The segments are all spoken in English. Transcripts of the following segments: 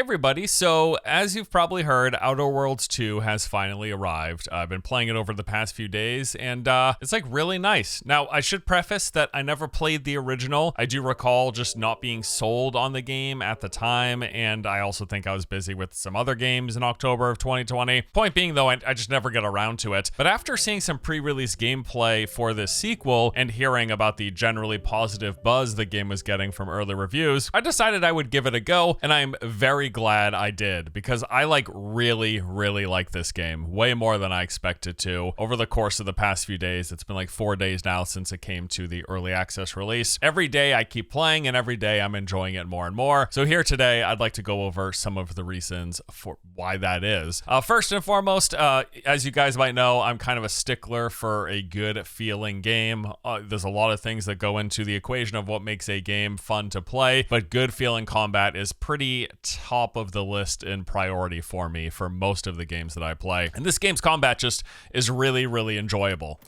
everybody, so as you've probably heard, Outer Worlds 2 has finally arrived. I've been playing it over the past few days, and it's like really nice. Now, I should preface that I never played the original. I do recall just not being sold on the game at the time, and I also think I was busy with some other games in October of 2020. Point being though, I just never get around to it. But after seeing some pre-release gameplay for this sequel and hearing about the generally positive buzz the game was getting from early reviews, I decided I would give it a go, and I'm very glad I did, because I really like this game way more than I expected to. Over the course of the past few days, it's been like 4 days now since it came to the early access release. Every day I keep playing, and every day I'm enjoying it more and more. So here today, I'd like to go over some of the reasons for why that is. First and foremost, as you guys might know, I'm kind of a stickler for a good feeling game. There's a lot of things that go into the equation of what makes a game fun to play, but good feeling combat is pretty top of the list in priority for me for most of the games that I play. And this game's combat just is really enjoyable.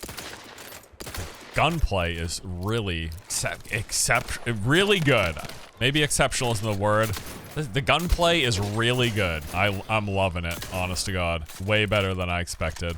Gunplay is really really good. Maybe exceptional isn't the word. The gunplay is really good. I'm loving it, honest to God. Way better than I expected.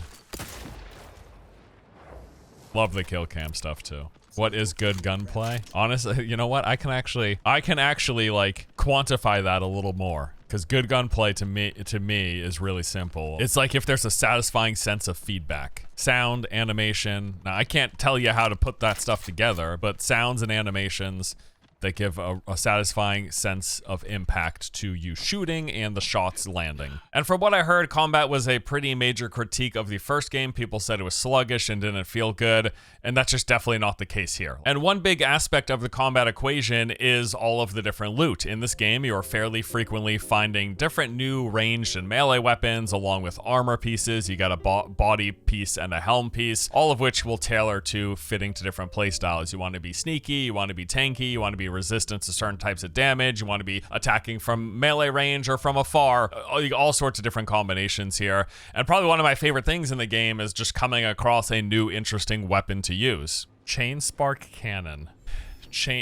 Love the kill cam stuff too. What is good gunplay? Honestly, you know what? I can actually like quantify that a little more. Because good gunplay to me is really simple. It's like if there's a satisfying sense of feedback. Sound, animation. Now I can't tell you how to put that stuff together, but sounds and animations that give a satisfying sense of impact to you shooting and the shots landing. And from what I heard, combat was a pretty major critique of the first game. People said it was sluggish and didn't feel good, and that's just definitely not the case here. And one big aspect of the combat equation is all of the different loot. In this game, you are fairly frequently finding different new ranged and melee weapons, along with armor pieces. You got a body piece and a helm piece, all of which will tailor to fitting to different playstyles. You want to be sneaky, you want to be tanky, you want to be resistant to certain types of damage, you want to be attacking from melee range or from afar, all sorts of different combinations here. And probably one of my favorite things in the game is just coming across a new interesting weapon to use. Chain spark cannon.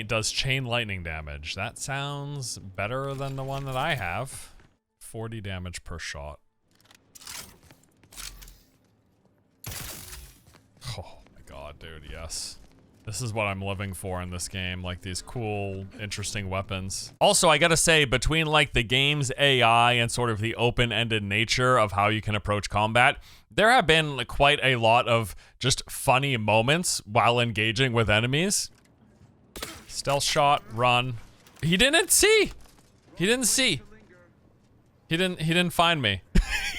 Does chain lightning damage. That sounds better than the one that I have. 40 damage per shot. Oh my God, dude, yes. This is what I'm living for in this game, like these cool, interesting weapons. Also, I gotta say, between like the game's AI and sort of the open-ended nature of how you can approach combat, there have been like, quite a lot of just funny moments while engaging with enemies. Stealth shot, run. He didn't see. He didn't see. He didn't find me.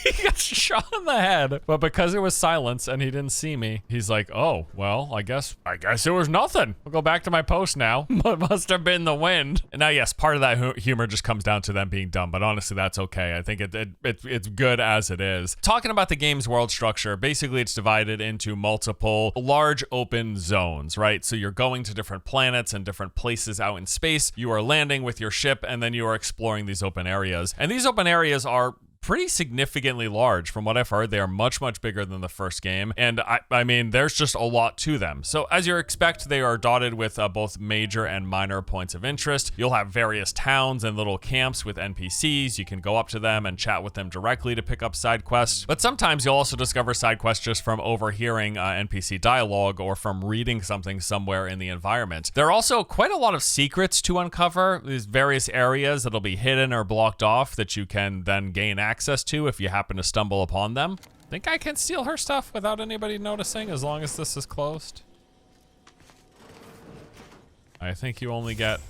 He got shot in the head, but because it was silence and he didn't see me, he's like, oh, well, I guess it was nothing. I'll go back to my post now. It must have been the wind. And now, yes, part of that humor just comes down to them being dumb, but honestly, that's okay. I think it's good as it is. Talking about the game's world structure, basically it's divided into multiple large open zones, right? So you're going to different planets and different places out in space. You are landing with your ship, and then you are exploring these open areas. And these open areas are pretty significantly large. From what I've heard, they are much bigger than the first game, and I mean there's just a lot to them. So as you expect, they are dotted with both major and minor points of interest. You'll have various towns and little camps with NPCs. You can go up to them and chat with them directly to pick up side quests, but sometimes you'll also discover side quests just from overhearing NPC dialogue or from reading something somewhere in the environment. There are also quite a lot of secrets to uncover. These various areas that'll be hidden or blocked off that you can then gain access to if you happen to stumble upon them. Think I can steal her stuff without anybody noticing as long as this is closed? I think you only get...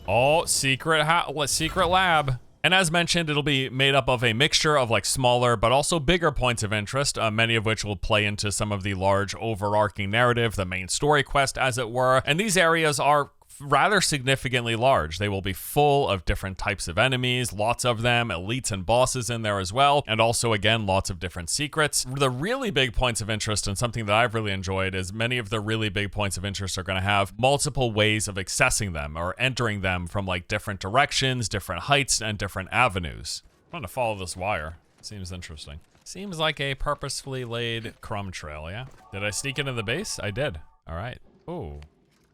Oh, secret lab. And as mentioned, it'll be made up of a mixture of like smaller but also bigger points of interest, many of which will play into some of the large overarching narrative, the main story quest as it were. And these areas are rather significantly large. They will be full of different types of enemies, lots of them, elites and bosses in there as well, and also again lots of different secrets. The really big points of interest, and something that I've really enjoyed, is many of the really big points of interest are going to have multiple ways of accessing them or entering them from like different directions, different heights, and different avenues. I'm going to follow this wire. Seems interesting. Seems like a purposefully laid crumb trail, yeah? Did I sneak into the base? I did. All right. Ooh.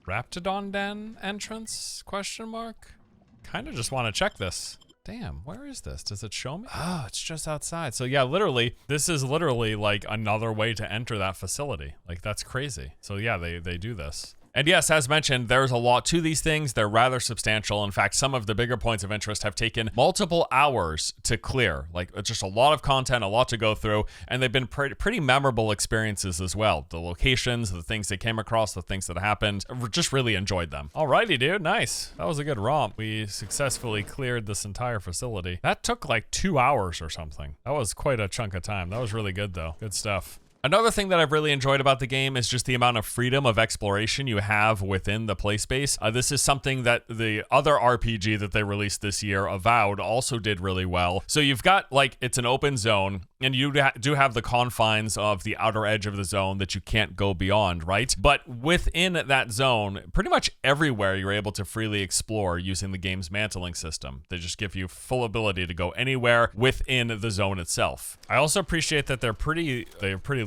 Raptidon Den entrance? Question mark? Kind of just want to check this. Damn, where is this? Does it show me? Oh, it's just outside. So yeah, literally, this is literally like another way to enter that facility. Like, that's crazy. So yeah, they do this. And yes, as mentioned, there's a lot to these things. They're rather substantial. In fact, some of the bigger points of interest have taken multiple hours to clear. Like, it's just a lot of content, a lot to go through, and they've been pretty memorable experiences as well. The locations, the things they came across, the things that happened, just really enjoyed them. Alrighty, dude, nice. That was a good romp. We successfully cleared this entire facility. That took like 2 hours or something. That was quite a chunk of time. That was really good though. Good stuff. Another thing that I've really enjoyed about the game is just the amount of freedom of exploration you have within the play space. This is something that the other RPG that they released this year, Avowed, also did really well. So you've got, like, it's an open zone, and you do have the confines of the outer edge of the zone that you can't go beyond, right? But within that zone, pretty much everywhere you're able to freely explore using the game's mantling system. They just give you full ability to go anywhere within the zone itself. I also appreciate that they're pretty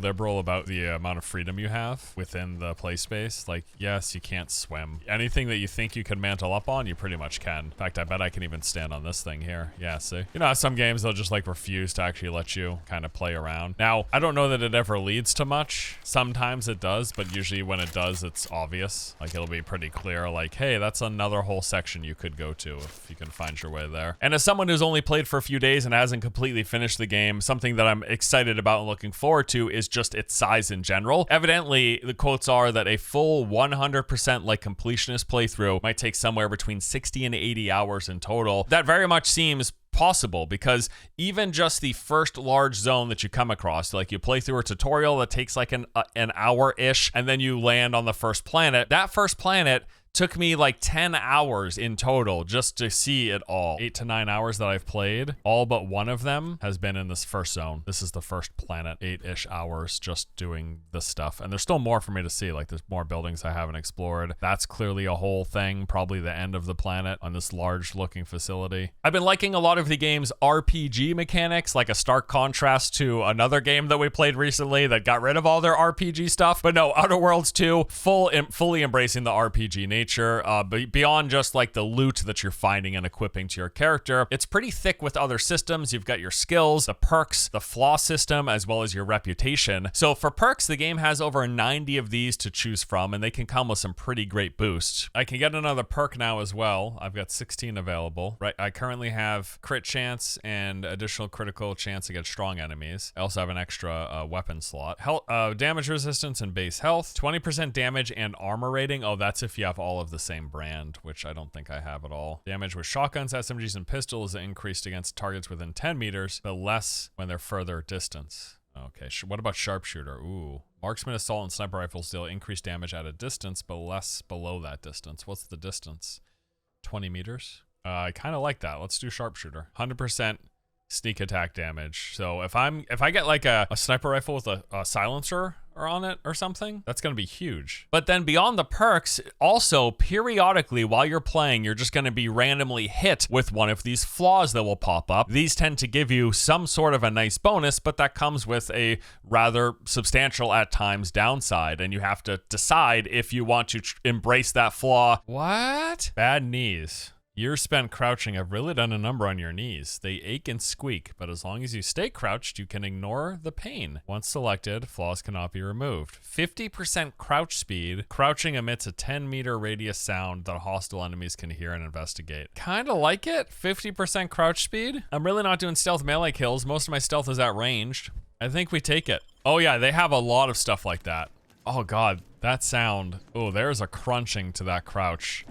liberal about the amount of freedom you have within the play space. Like, yes, you can't swim. Anything that you think you can mantle up on, you pretty much can. In fact, I bet I can even stand on this thing here. Yeah, see? You know, some games, they'll just like refuse to actually let you kind of play around. Now, I don't know that it ever leads to much. Sometimes it does, but usually when it does, it's obvious. Like, it'll be pretty clear, like, hey, that's another whole section you could go to if you can find your way there. And as someone who's only played for a few days and hasn't completely finished the game, something that I'm excited about and looking forward to is just its size in general. Evidently, the quotes are that a full 100% like completionist playthrough might take somewhere between 60 and 80 hours in total. That very much seems possible, because even just the first large zone that you come across, like you play through a tutorial that takes like an hour-ish, and then you land on the first planet. That first planet took me like 10 hours in total just to see it all. 8 to 9 hours that I've played. All but one of them has been in this first zone. This is the first planet. 8-ish hours just doing this stuff. And there's still more for me to see. Like, there's more buildings I haven't explored. That's clearly a whole thing, probably the end of the planet on this large looking facility. I've been liking a lot of the game's RPG mechanics, like a stark contrast to another game that we played recently that got rid of all their RPG stuff. But no, Outer Worlds 2, fully embracing the RPG nature. Beyond just like the loot that you're finding and equipping to your character, it's pretty thick with other systems. You've got your skills, the perks, the flaw system, as well as your reputation. So for perks, the game has over 90 of these to choose from, and they can come with some pretty great boosts. I can get another perk now as well. I've got 16 available. Right, I currently have crit chance and additional critical chance against strong enemies. I also have an extra weapon slot. Damage resistance and base health, 20% damage and armor rating. Oh, that's if you have all of the same brand, which I don't think I have at all. Damage with shotguns, SMGs, and pistols increased against targets within 10 meters, but less when they're further distance. Okay, what about sharpshooter? Ooh. Marksman, assault, and sniper rifles deal increased damage at a distance, but less below that distance. What's the distance? 20 meters? I kind of like that. Let's do sharpshooter. 100% sneak attack damage. So if I get like a sniper rifle with a silencer or on it or something, that's going to be huge. But then beyond the perks, also periodically while you're playing, you're just going to be randomly hit with one of these flaws that will pop up. These tend to give you some sort of a nice bonus, but that comes with a rather substantial at times downside, and you have to decide if you want to embrace that flaw. What? Bad knees. Years spent crouching have really done a number on your knees. They ache and squeak, but as long as you stay crouched, you can ignore the pain. Once selected, flaws cannot be removed. 50% crouch speed. Crouching emits a 10-meter radius sound that hostile enemies can hear and investigate. Kinda like it. 50% crouch speed. I'm really not doing stealth melee kills. Most of my stealth is at ranged. I think we take it. Oh yeah, they have a lot of stuff like that. Oh god, that sound. Oh, there's a crunching to that crouch.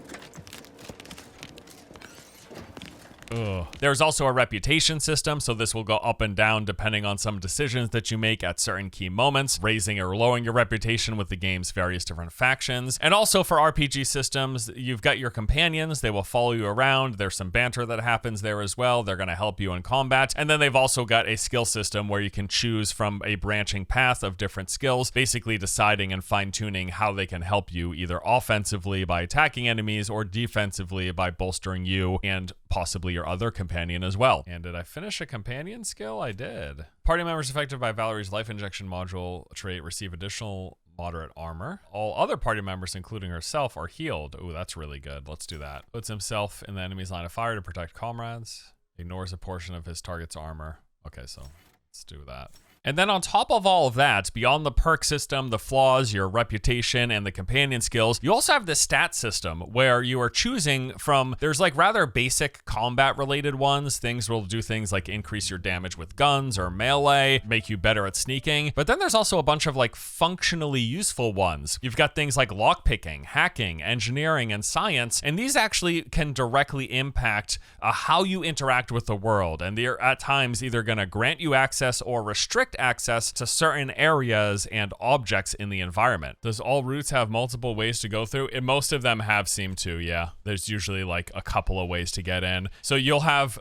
Ugh. There's also a reputation system, so this will go up and down depending on some decisions that you make at certain key moments, raising or lowering your reputation with the game's various different factions. And also for RPG systems, you've got your companions. They will follow you around. There's some banter that happens there as well. They're going to help you in combat. And then they've also got a skill system where you can choose from a branching path of different skills, basically deciding and fine-tuning how they can help you either offensively by attacking enemies or defensively by bolstering you and possibly your other companion as well. And did I finish a companion skill? I did. Party members affected by Valerie's life injection module trait receive additional moderate armor. All other party members, including herself, are healed. Ooh, that's really good. Let's do that. Puts himself in the enemy's line of fire to protect comrades. Ignores a portion of his target's armor. Okay, so let's do that. And then on top of all of that, beyond the perk system, the flaws, your reputation, and the companion skills, you also have the stat system where you are choosing from, there's like rather basic combat related ones. Things will do things like increase your damage with guns or melee, make you better at sneaking. But then there's also a bunch of like functionally useful ones. You've got things like lockpicking, hacking, engineering, and science. And these actually can directly impact how you interact with the world. And they're at times either going to grant you access or restrict access to certain areas and objects in the environment. Does all routes have multiple ways to go through? And most of them have seemed to, yeah. There's usually like a couple of ways to get in. So you'll have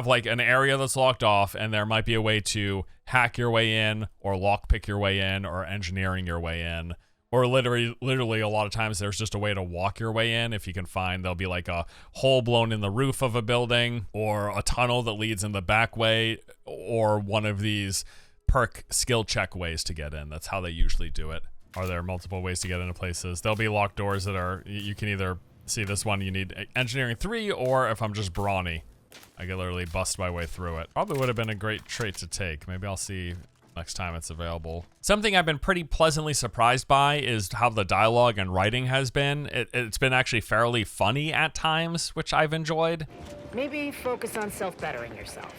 like an area that's locked off, and there might be a way to hack your way in, or lockpick your way in, or engineering your way in. Or literally a lot of times there's just a way to walk your way in. If you can find, there'll be like a hole blown in the roof of a building, or a tunnel that leads in the back way, or one of these perk skill check ways to get in. That's how they usually do it. Are there multiple ways to get into places? There'll be locked doors that are, you can either see this one, you need engineering 3, or if I'm just brawny, I can literally bust my way through it. Probably would have been a great trait to take. Maybe I'll see next time it's available. Something I've been pretty pleasantly surprised by is how the dialogue and writing has been. It's been actually fairly funny at times, which I've enjoyed. Maybe focus on self-bettering yourself.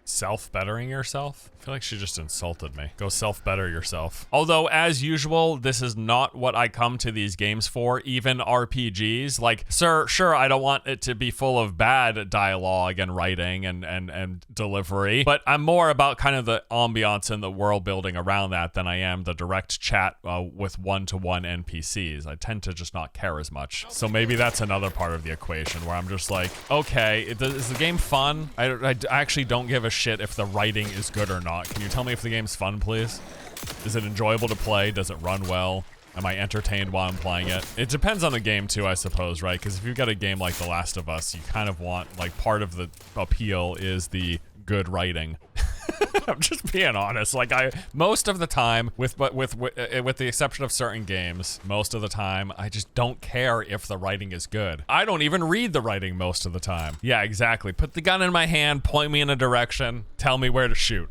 Self-bettering yourself? I feel like she just insulted me. Go self-better yourself. Although, as usual, this is not what I come to these games for, even RPGs. Like, sure, I don't want it to be full of bad dialogue and writing and delivery, but I'm more about kind of the ambiance and the world building around that than I am the direct chat with one-to-one NPCs. I tend to just not care as much. So maybe that's another part of the equation where I'm just like, okay, is the game fun? I actually don't give a shit if the writing is good or not. Can you tell me if the game's fun, please? Is it enjoyable to play? Does it run well? Am I entertained while I'm playing it? It depends on the game too, I suppose, right? Because if you've got a game like The Last of Us, you kind of want, like, part of the appeal is the good writing. I'm just being honest. Like, most of the time, with the exception of certain games, most of the time, I just don't care if the writing is good. I don't even read the writing most of the time. Yeah, exactly. Put the gun in my hand, point me in a direction, tell me where to shoot.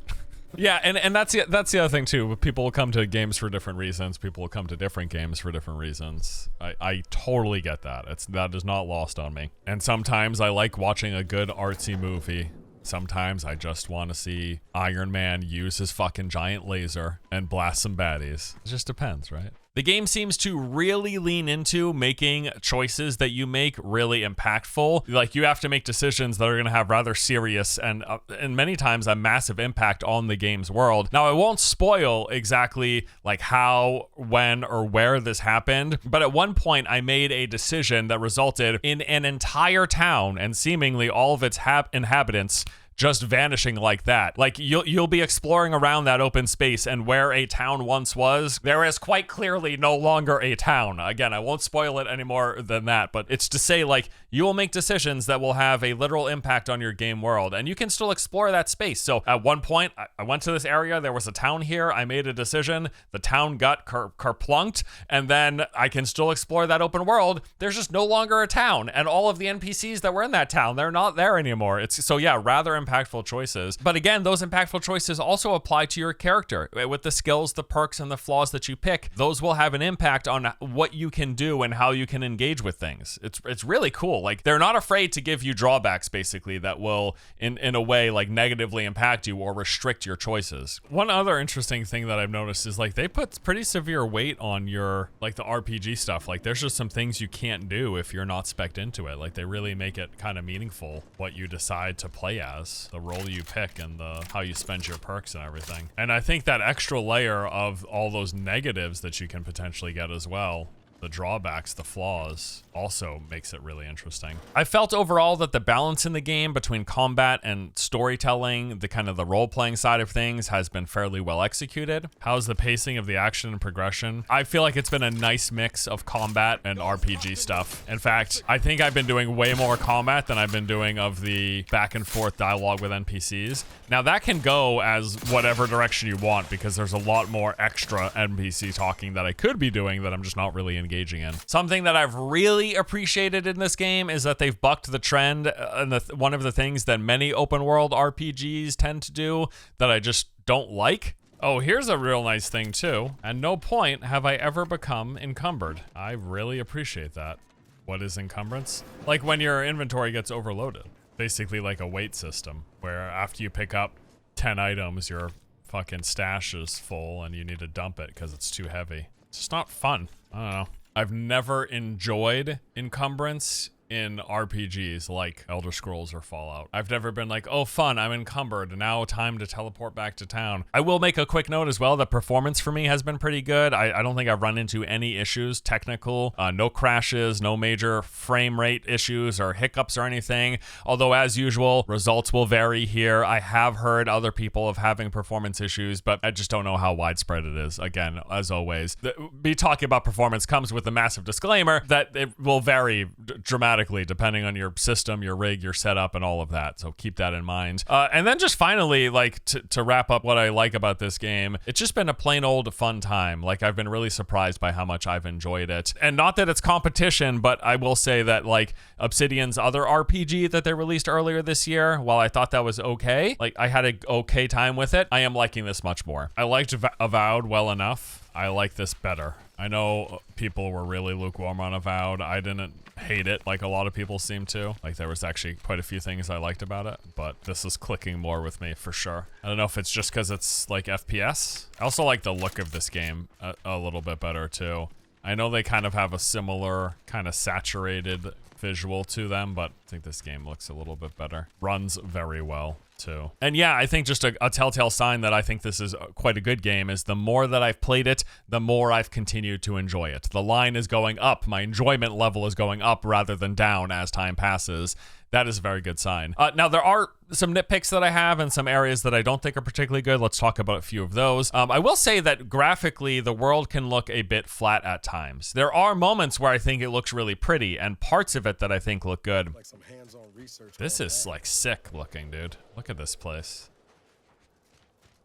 Yeah, and that's the other thing too. People will come to games for different reasons. People will come to different games for different reasons. I totally get that. That is not lost on me. And sometimes I like watching a good artsy movie. Sometimes I just want to see Iron Man use his fucking giant laser and blast some baddies. It just depends, right? The game seems to really lean into making choices that you make really impactful. Like, you have to make decisions that are going to have rather serious and many times a massive impact on the game's world. Now, I won't spoil exactly like how, when, or where this happened, but at one point I made a decision that resulted in an entire town and seemingly all of its inhabitants just vanishing like that. Like, you'll be exploring around that open space, and where a town once was, there is quite clearly no longer a town. Again, I won't spoil it any more than that, but it's to say, like, you will make decisions that will have a literal impact on your game world, and you can still explore that space. So at one point, I went to this area, there was a town here, I made a decision, the town got kerplunked, and then I can still explore that open world. There's just no longer a town, and all of the NPCs that were in that town, they're not there anymore. So yeah, rather impactful choices. But again, those impactful choices also apply to your character. With the skills, the perks, and the flaws that you pick, those will have an impact on what you can do and how you can engage with things. It's really cool. Like, they're not afraid to give you drawbacks, basically, that will, in a way, like, negatively impact you or restrict your choices. One other interesting thing that I've noticed is, like, they put pretty severe weight on your, like, the RPG stuff. Like, there's just some things you can't do if you're not spec'd into it. Like, they really make it kind of meaningful what you decide to play as, the role you pick, and how you spend your perks and everything. And I think that extra layer of all those negatives that you can potentially get as well, the drawbacks, the flaws, also makes it really interesting. I felt overall that the balance in the game between combat and storytelling, the kind of the role-playing side of things, has been fairly well executed. How's the pacing of the action and progression? I feel like it's been a nice mix of combat and RPG stuff. In fact, I think I've been doing way more combat than I've been doing of the back and forth dialogue with NPCs. Now, that can go as whatever direction you want, because there's a lot more extra NPC talking that I could be doing that I'm just not really engaged engaging in. Something that I've really appreciated in this game is that they've bucked the trend, and one of the things that many open world RPGs tend to do that I just don't like. Oh, here's a real nice thing too. At no point have I ever become encumbered. I really appreciate that. What is encumbrance? Like when your inventory gets overloaded. Basically like a weight system where after you pick up 10 items, your fucking stash is full and you need to dump it because it's too heavy. It's just not fun. I don't know. I've never enjoyed encumbrance in RPGs like Elder Scrolls or Fallout. I've never been like, oh fun, I'm encumbered, now time to teleport back to town. I will make a quick note as well that performance for me has been pretty good. I don't think I've run into any issues, technical, no crashes, no major frame rate issues or hiccups or anything. Although as usual, results will vary here. I have heard other people of having performance issues, but I just don't know how widespread it is. Again, as always, me talking about performance comes with a massive disclaimer that it will vary dramatically depending on your system, your rig, your setup, and all of that. So keep that in mind. And then just finally, like to wrap up what I like about this game, it's just been a plain old fun time. Like I've been really surprised by how much I've enjoyed it. And not that it's competition, but I will say that like Obsidian's other RPG that they released earlier this year, while I thought that was okay, like I had an okay time with it, I am liking this much more. I liked Avowed well enough. I like this better. I know people were really lukewarm on Avowed. I didn't hate it like a lot of people seem to. Like there was actually quite a few things I liked about it, but this is clicking more with me for sure. I don't know if it's just because it's like FPS. I also like the look of this game a little bit better too. I know they kind of have a similar kind of saturated visual to them, but I think this game looks a little bit better. Runs very well too. And yeah, I think just a telltale sign that I think this is quite a good game is the more that I've played it, the more I've continued to enjoy it. The line is going up. My enjoyment level is going up rather than down as time passes. That is a very good sign. Now, there are some nitpicks that I have and some areas that I don't think are particularly good. Let's talk about a few of those. I will say that graphically, the world can look a bit flat at times. There are moments where I think it looks really pretty and parts of it that I think look good. Like some hands-on research. This is like sick looking, dude. Look at this place.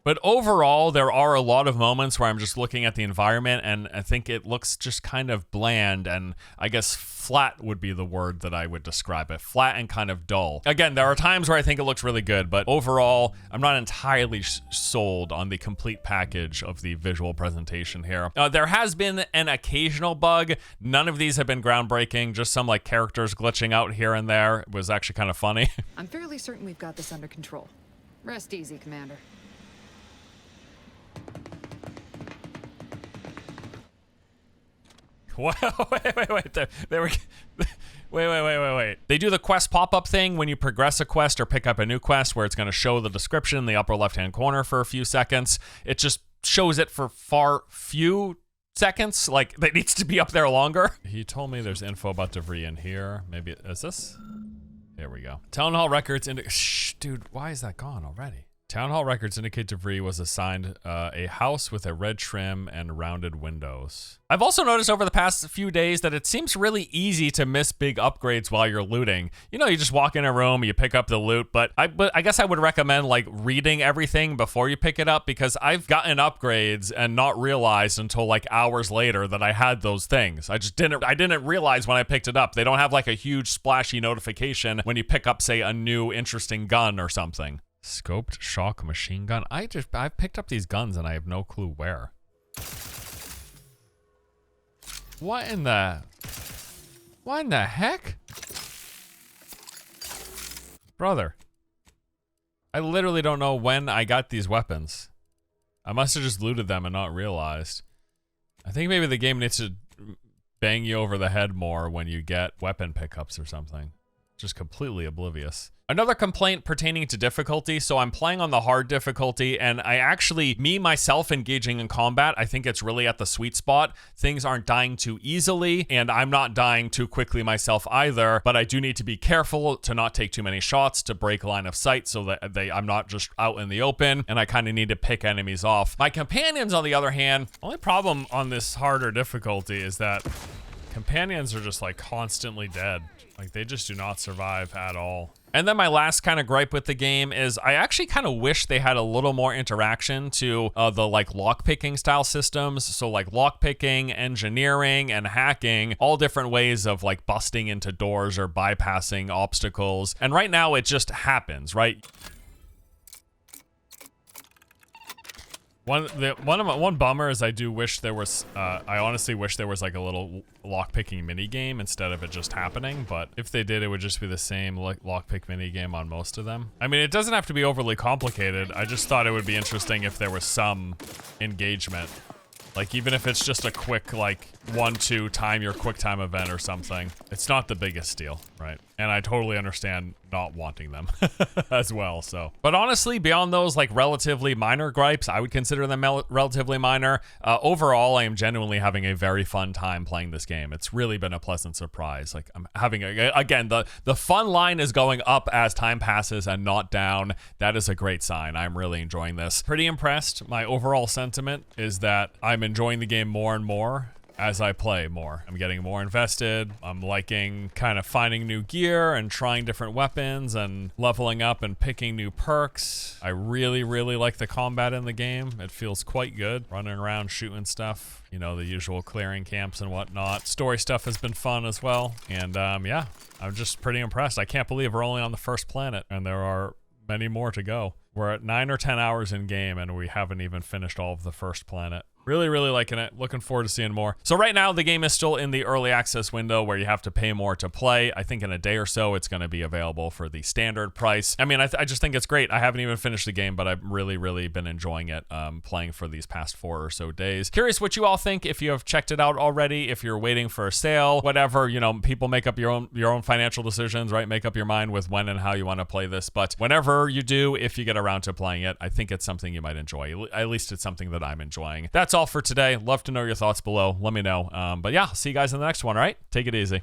But overall, there are a lot of moments where I'm just looking at the environment and I think it looks just kind of bland, and I guess flat would be the word that I would describe it. Flat and kind of dull. Again, there are times where I think it looks really good, but overall, I'm not entirely sold on the complete package of the visual presentation here. There has been an occasional bug. None of these have been groundbreaking, just some like characters glitching out here and there. It was actually kind of funny. I'm fairly certain we've got this under control. Rest easy, Commander. Wait. Wait. They do the quest pop-up thing when you progress a quest or pick up a new quest where it's going to show the description in the upper left-hand corner for a few seconds. It just shows it for few seconds. Like, it needs to be up there longer. He told me there's info about debris in here. Maybe, is this? Here we go. Town Hall records shh, dude, why is that gone already? Town Hall records indicate debris was assigned a house with a red trim and rounded windows. I've also noticed over the past few days that it seems really easy to miss big upgrades while you're looting. You know, you just walk in a room, you pick up the loot, but I guess I would recommend like reading everything before you pick it up, because I've gotten upgrades and not realized until like hours later that I had those things. I didn't realize when I picked it up. They don't have like a huge splashy notification when you pick up, say, a new interesting gun or something. Scoped shock machine gun. I've picked up these guns and I have no clue where. What in the heck? Brother, I literally don't know when I got these weapons. I must have just looted them and not realized. I think maybe the game needs to bang you over the head more when you get weapon pickups or something. Just completely oblivious. Another complaint pertaining to difficulty. So I'm playing on the hard difficulty, and myself engaging in combat, I think it's really at the sweet spot. Things aren't dying too easily, and I'm not dying too quickly myself either, but I do need to be careful to not take too many shots to break line of sight so that I'm not just out in the open, and I kind of need to pick enemies off. My companions, on the other hand, only problem on this harder difficulty is that companions are just like constantly dead. Like they just do not survive at all. And then my last kind of gripe with the game is I actually kind of wish they had a little more interaction to the like lockpicking style systems. So like lockpicking, engineering, and hacking, all different ways of like busting into doors or bypassing obstacles. And right now it just happens, right? One bummer is I do wish there was, I honestly wish there was like a little lockpicking mini game instead of it just happening, but if they did, it would just be the same lockpick mini game on most of them. I mean, it doesn't have to be overly complicated. I just thought it would be interesting if there was some engagement. Like, even if it's just a quick, like, 1-2 time your quick time event or something. It's not the biggest deal, right? And I totally understand not wanting them as well, so. But honestly, beyond those, like, relatively minor gripes, I would consider them relatively minor. Overall, I am genuinely having a very fun time playing this game. It's really been a pleasant surprise. Like, I'm having, again, the fun line is going up as time passes and not down. That is a great sign. I'm really enjoying this. Pretty impressed. My overall sentiment is that I'm enjoying the game more and more as I play more. I'm getting more invested. I'm liking kind of finding new gear and trying different weapons and leveling up and picking new perks. I really, really like the combat in the game. It feels quite good. Running around shooting stuff, you know, the usual clearing camps and whatnot. Story stuff has been fun as well. And yeah, I'm just pretty impressed. I can't believe we're only on the first planet and there are many more to go. We're at 9 or 10 hours in game and we haven't even finished all of the first planet. Really, really liking it. Looking forward to seeing more. So right now, the game is still in the early access window where you have to pay more to play. I think in a day or so, it's going to be available for the standard price. I mean, I just think it's great. I haven't even finished the game, but I've really, really been enjoying it playing for these past 4 or so days. Curious what you all think, if you have checked it out already, if you're waiting for a sale, whatever. You know, people make up your own financial decisions, right? Make up your mind with when and how you want to play this. But whenever you do, if you get around to playing it, I think it's something you might enjoy. At least it's something that I'm enjoying. That's all for today. Love to know your thoughts below. Let me know. But yeah, see you guys in the next one, all right? Take it easy.